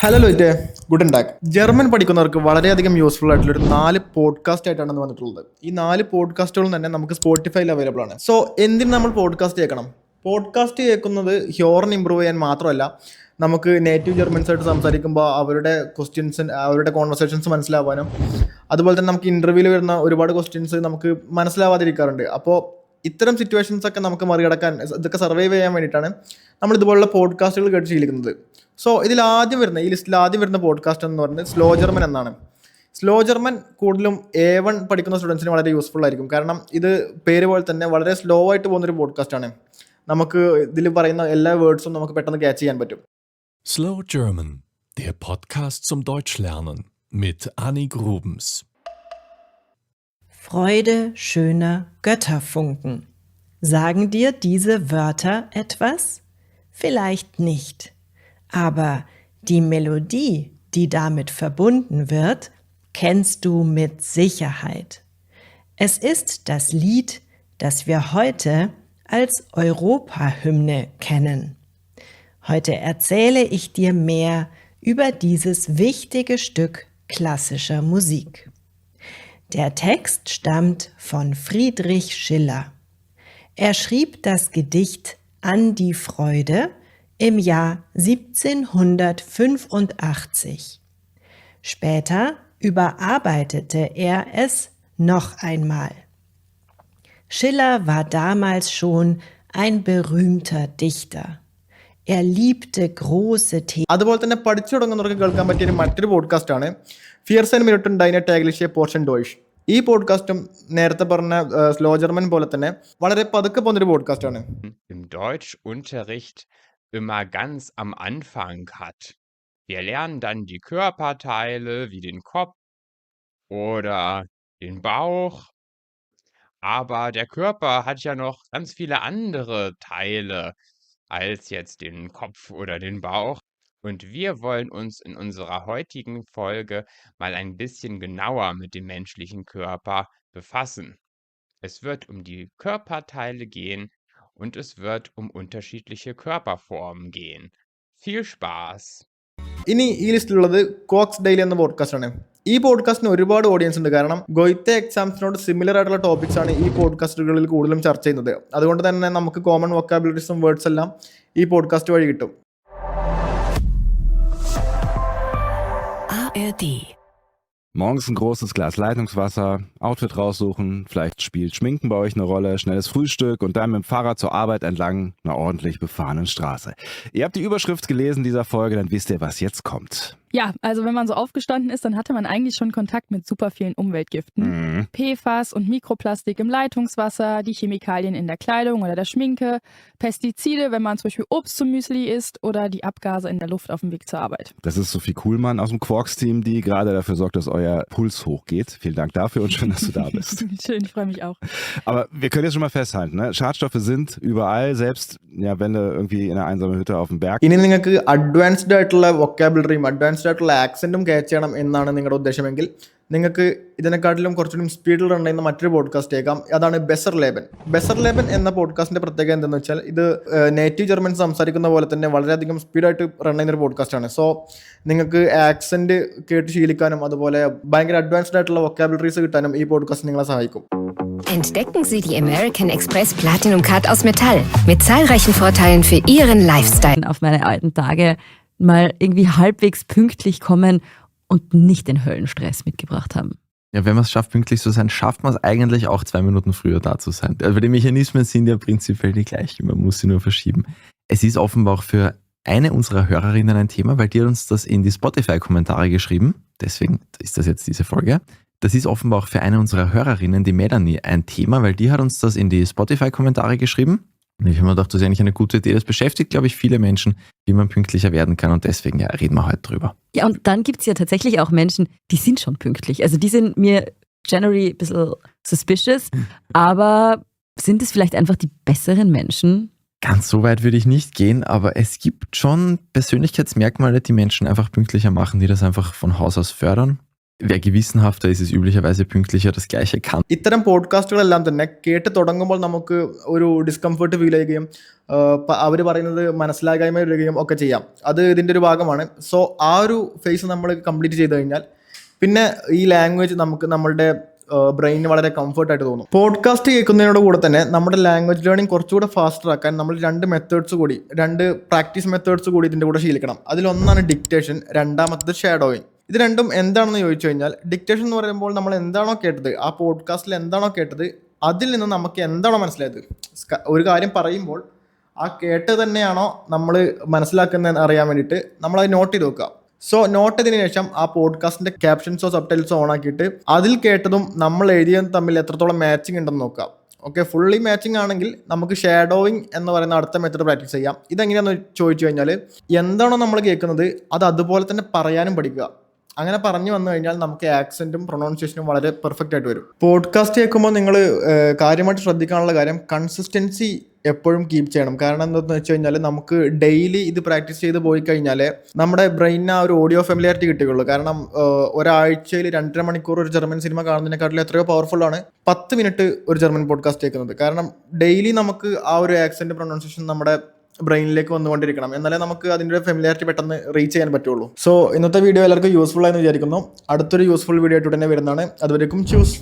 ഹലോ ലോയിറ്റെ, ഗുഡ് ടാക്. ജർമ്മൻ പഠിക്കുന്നവർക്ക് വളരെയധികം യൂസ്ഫുൾ ആയിട്ടുള്ള ഒരു 4 പോഡ്കാസ്റ്റ് ആയിട്ടാണ് ഇന്ന് വന്നിട്ടുള്ളത്. ഈ 4 പോഡ്കാസ്റ്റുകളും തന്നെ നമുക്ക് സ്പോട്ടിഫൈയിൽ അവൈലബിൾ ആണ്. സോ എന്തിന് നമ്മൾ പോഡ്കാസ്റ്റ് കേൾക്കണം? പോഡ്കാസ്റ്റ് കേൾക്കുന്നത് ഹ്യോറിന് ഇമ്പ്രൂവ് ചെയ്യാൻ മാത്രമല്ല, നമുക്ക് നേറ്റീവ് ജർമ്മൻസ് ആയിട്ട് സംസാരിക്കുമ്പോൾ അവരുടെ ക്വസ്റ്റ്യൻസ്, അവരുടെ കോൺവെർസേഷൻസ് മനസ്സിലാവാനും, അതുപോലെ തന്നെ നമുക്ക് ഇന്റർവ്യൂവിൽ വരുന്ന ഒരുപാട് ക്വസ്റ്റ്യൻസ് നമുക്ക് മനസ്സിലാവാതിരിക്കാറുണ്ട്. അപ്പോൾ ഇത്തരം സിറ്റുവേഷൻസ് ഒക്കെ നമുക്ക് മറികടക്കാൻ, ഇതൊക്കെ സർവൈവ് ചെയ്യാൻ വേണ്ടിയിട്ടാണ് നമ്മൾ ഇതുപോലുള്ള പോഡ്കാസ്റ്റുകൾ കേട്ട് ശീലിക്കുന്നത്. സോ ഈ ലിസ്റ്റിൽ ആദ്യം വരുന്ന പോഡ്കാസ്റ്റ് എന്ന് പറയുന്നത് സ്ലോ ജർമ്മൻ എന്നാണ്. സ്ലോ ജർമ്മൻ കൂടുതലും A1 പഠിക്കുന്ന സ്റ്റുഡൻസിന് വളരെ യൂസ്ഫുൾ ആയിരിക്കും. കാരണം ഇത് പേര് പോലെ തന്നെ വളരെ സ്ലോ ആയിട്ട് പോകുന്നൊരു പോഡ്കാസ്റ്റ് ആണ്. നമുക്ക് ഇതിൽ പറയുന്ന എല്ലാ വേർഡ്സും നമുക്ക് പെട്ടെന്ന് ക്യാച്ച് ചെയ്യാൻ പറ്റും. Slow German, der Podcast zum Deutschlernen mit Annie Grubens. Freude schöner Götterfunken. Sagen dir diese Wörter etwas? Vielleicht nicht. Aber die Melodie, die damit verbunden wird, kennst du mit Sicherheit. Es ist das Lied, das wir heute als Europahymne kennen. Heute erzähle ich dir mehr über dieses wichtige Stück klassischer Musik. Der Text stammt von Friedrich Schiller. Er schrieb das Gedicht An die Freude im Jahr 1785. Später überarbeitete er es noch einmal. Schiller war damals schon ein berühmter Dichter. Er liebte große Themen. അതുപോലെ തന്നെ പഠിച്ചു തുടങ്ങുന്നവർക്ക് കേൾക്കാൻ പറ്റിയ മറ്റൊരു പോഡ്കാസ്റ്റ് ആണ് 14 Minuten deine tägliche Portion Deutsch. ഈ പോഡ്കാസ്റ്റും നേരത്തെ പറഞ്ഞ സ്ലോ ജർമ്മൻ പോലെ തന്നെ വളരെ പതുക്കെ പോകുന്നൊരു പോഡ്കാസ്റ്റ് ആണ്. Im Deutschunterricht immer ganz am Anfang hat. Wir lernen dann die Körperteile wie den Kopf oder den Bauch. Aber der Körper hat ja noch ganz viele andere Teile als jetzt den Kopf oder den Bauch. Und wir wollen uns in unserer heutigen Folge mal ein bisschen genauer mit dem menschlichen Körper befassen. Es wird um die Körperteile gehen und es wird um unterschiedliche Körperformen gehen. Viel Spaß! ഇനി ഈ ലിസ്റ്റിലുള്ളത് Cox daily എന്ന പോഡ്കാസ്റ്റ് ആണ്. ഈ പോഡ്കാസ്റ്റിന് ഒരുപാട് ഓഡിയൻസ് ഉണ്ട്. കാരണം ഗോയിത്തെ എക്സാംസിനോട് സിമിലർ ആയിട്ടുള്ള ടോപ്പിക്സ് ആണ് ഈ പോഡ്കാസ്റ്റുകളിൽ കൂടുതലും ചർച്ച ചെയ്യുന്നത്. അതുകൊണ്ട് തന്നെ നമുക്ക് കോമൺ വൊക്കാബുലറീസും വേർഡ്സ് എല്ലാം ഈ പോഡ്കാസ്റ്റ് വഴി കിട്ടും. ARD. Morgens ein großes Glas Leitungswasser, Outfit raussuchen, vielleicht spielt Schminken bei euch eine Rolle, schnelles Frühstück und dann mit dem Fahrrad zur Arbeit entlang einer ordentlich befahrenen Straße. Ihr habt die Überschrift gelesen dieser Folge, dann wisst ihr, was jetzt kommt. Ja, also wenn man so aufgestanden ist, dann hatte man eigentlich schon Kontakt mit super vielen Umweltgiften. PFAS und Mikroplastik im Leitungswasser, die Chemikalien in der Kleidung oder der Schminke, Pestizide, wenn man zum Beispiel Obst zum Müsli isst oder die Abgase in der Luft auf dem Weg zur Arbeit. Das ist Sophie Kuhlmann aus dem Quarks-Team, die gerade dafür sorgt, dass euer Puls hochgeht. Vielen Dank dafür und schön, dass du da bist. Schön, ich freue mich auch. Aber wir können jetzt schon mal festhalten, ne? Schadstoffe sind überall, selbst ja, wenn du irgendwie in einer einsamen Hütte auf dem Berg. ഇനി നിങ്ങൾക്ക് അഡ്വാൻസ്ഡ് ആയിട്ടുള്ള വൊക്കാബുലറിയും അഡ്വാൻസ്ഡ് ആയിട്ടുള്ള ആക്സെന്റും ക്യാച്ച് ചെയ്യണം എന്നാണ് നിങ്ങളുടെ ഉദ്ദേശമെങ്കിൽ നിങ്ങൾക്ക് ഇതിനെക്കാട്ടിലും കുറച്ചുകൂടി സ്പീഡിൽ റൺ ചെയ്യുന്ന മറ്റൊരു പോഡ്കാസ്റ്റ് കേൾക്കാം. അതാണ് ബെസർ ലേബൻ. ബെസർ ലേബൻ എന്ന പോഡ്കാസ്റ്റിന്റെ പ്രത്യേകത എന്തെന്ന് വെച്ചാൽ ഇത് നേറ്റീവ് ജർമ്മൻസ് സംസാരിക്കുന്ന പോലെ തന്നെ വളരെയധികം സ്പീഡായിട്ട് റൺ ചെയ്യുന്ന ഒരു പോഡ്കാസ്റ്റ് ആണ്. സോ നിങ്ങൾക്ക് ആക്സെന്റ് കേട്ട് ശീലിക്കാനും അതുപോലെ ഭയങ്കര അഡ്വാൻസ്ഡ് ആയിട്ടുള്ള വൊക്കാബുലറീസ് കിട്ടാനും ഈ പോഡ്കാസ്റ്റ് നിങ്ങളെ സഹായിക്കും. Entdecken Sie die American Express Platinum Card aus Metall mit zahlreichen Vorteilen für Ihren Lifestyle. Auf meine alten Tage mal irgendwie halbwegs pünktlich kommen und nicht den Höllenstress mitgebracht haben. Ja, wenn man es schafft, pünktlich zu sein, schafft man es eigentlich auch 2 Minuten früher da zu sein. Also die Mechanismen sind ja prinzipiell die gleichen, man muss sie nur verschieben. Es ist offenbar auch für eine unserer Hörerinnen ein Thema, weil die hat uns das in die Spotify-Kommentare geschrieben. Deswegen ist das jetzt diese Folge. Das ist offenbar auch für eine unserer Hörerinnen, die Melanie, ein Thema, weil die hat uns das in die Spotify-Kommentare geschrieben. Und ich habe mir gedacht, das ist eigentlich eine gute Idee. Das beschäftigt, glaube ich, viele Menschen, wie man pünktlicher werden kann. Und deswegen ja, reden wir heute drüber. Ja, und dann gibt es ja tatsächlich auch Menschen, die sind schon pünktlich. Also die sind mir generally ein bisschen suspicious, aber sind es vielleicht einfach die besseren Menschen? Ganz so weit würde ich nicht gehen, aber es gibt schon Persönlichkeitsmerkmale, die Menschen einfach pünktlicher machen, die das einfach von Haus aus fördern. Wer gewissenhafter ist, ist üblicherweise pünktlicher, das Gleiche kann. ഇത്തരം പോഡ്കാസ്റ്റുകളെല്ലാം തന്നെ കേട്ട് തുടങ്ങുമ്പോൾ നമുക്ക് ഒരു discomfort feel ചെയ്യുകയും അവർ പറയുന്നത് മനസ്സിലാകായ്മ വരികയും ഒക്കെ ചെയ്യാം. അത് ഇതിൻ്റെ ഒരു ഭാഗമാണ്. സോ ആ ഒരു ഫേസ് നമ്മൾ കംപ്ലീറ്റ് ചെയ്ത് കഴിഞ്ഞാൽ പിന്നെ ഈ ലാംഗ്വേജ് നമുക്ക് നമ്മളുടെ ബ്രെയിനിന് വളരെ കംഫർട്ടായിട്ട് തോന്നും. പോഡ്കാസ്റ്റ് കേൾക്കുന്നതിനോട് കൂടെ തന്നെ നമ്മുടെ ലാംഗ്വേജ് ലേണിംഗ് കുറച്ചുകൂടെ ഫാസ്റ്റർ ആക്കാൻ നമ്മൾ 2 പ്രാക്ടീസ് മെത്തേഡ്സ് കൂടി ഇതിൻ്റെ കൂടെ ശീലിക്കണം. അതിലൊന്നാണ് ഡിക്റ്റേഷൻ, രണ്ടാമത്തത് ഷാഡോയിങ്. ഇത് രണ്ടും എന്താണെന്ന് ചോദിച്ചു കഴിഞ്ഞാൽ, ഡിക്റ്റേഷൻ എന്ന് പറയുമ്പോൾ നമ്മൾ എന്താണോ കേട്ടത്, ആ പോഡ്കാസ്റ്റിൽ എന്താണോ കേട്ടത്, അതിൽ നിന്ന് നമുക്ക് എന്താണോ മനസ്സിലായത്, ഒരു കാര്യം പറയുമ്പോൾ ആ കേട്ട് തന്നെയാണോ നമ്മൾ മനസ്സിലാക്കുന്നതെന്ന് അറിയാൻ വേണ്ടിയിട്ട് നമ്മളത് നോട്ട് ചെയ്ത് വെക്കുക. സോ നോട്ട് ചെയ്തതിന് ശേഷം ആ പോഡ്കാസ്റ്റിൻ്റെ ക്യാപ്ഷൻസോ സബ്ടൈറ്റിൽസോ ഓൺ ആക്കിയിട്ട് അതിൽ കേട്ടതും നമ്മൾ എഴുതിയതും തമ്മിൽ എത്രത്തോളം മാച്ചിങ് ഉണ്ടെന്ന് നോക്കുക. ഓക്കെ, ഫുള്ളി മാച്ചിങ് ആണെങ്കിൽ നമുക്ക് ഷാഡോയിങ് എന്ന് പറയുന്ന അടുത്ത മെത്തേഡ് പ്രാക്ടീസ് ചെയ്യാം. ഇതെങ്ങനെയാണെന്ന് ചോദിച്ചു കഴിഞ്ഞാൽ, എന്താണോ നമ്മൾ കേൾക്കുന്നത് അത് അതുപോലെ തന്നെ പറയാനും പഠിക്കുക. അങ്ങനെ പറഞ്ഞു വന്നു കഴിഞ്ഞാൽ നമുക്ക് ആക്സെൻറ്റും പ്രൊനൗൺസിയേഷനും വളരെ പെർഫെക്റ്റ് ആയിട്ട് വരും. പോഡ്കാസ്റ്റ് കേൾക്കുമ്പോൾ നിങ്ങൾ കാര്യമായിട്ട് ശ്രദ്ധിക്കാനുള്ള കാര്യം, കൺസിസ്റ്റൻസി എപ്പോഴും കീപ്പ് ചെയ്യണം. കാരണം എന്താണെന്ന് വെച്ച് കഴിഞ്ഞാൽ, നമുക്ക് ഡെയിലി ഇത് പ്രാക്ടീസ് ചെയ്ത് പോയി കഴിഞ്ഞാൽ നമ്മുടെ ബ്രെയിനിന് ആ ഒരു ഓഡിയോ ഫെമിലിയാരിറ്റി കിട്ടുകയുള്ളൂ. കാരണം ഒരാഴ്ചയിൽ 2.5 മണിക്കൂർ ഒരു ജർമ്മൻ സിനിമ കാണുന്നതിനെക്കാട്ടിലും എത്രയോ പവർഫുള്ളാണ് 10 മിനിറ്റ് ഒരു ജർമ്മൻ പോഡ്കാസ്റ്റ് കേൾക്കുന്നത്. കാരണം ഡെയിലി നമുക്ക് ആ ഒരു ആക്സെൻറ്റ് പ്രൊനൗൺസിയേഷൻ നമ്മുടെ ബ്രെയിനിലേക്ക് വന്നുകൊണ്ടിരിക്കണം, എന്നാലേ നമുക്ക് അതിൻ്റെ ഫെമിലിയാരിറ്റി പെട്ടെന്ന് റീച്ച് ചെയ്യാൻ പറ്റുള്ളൂ. സോ ഇന്നത്തെ വീഡിയോ എല്ലാവർക്കും യൂസ്ഫുൾ ആയെന്ന് വിചാരിക്കുന്നു. അടുത്തൊരു യൂസ്ഫുൾ വീഡിയോ ആയിട്ട് ഉടനെ വരുന്നതാണ്. അതുവരേക്കും ചൂസ്.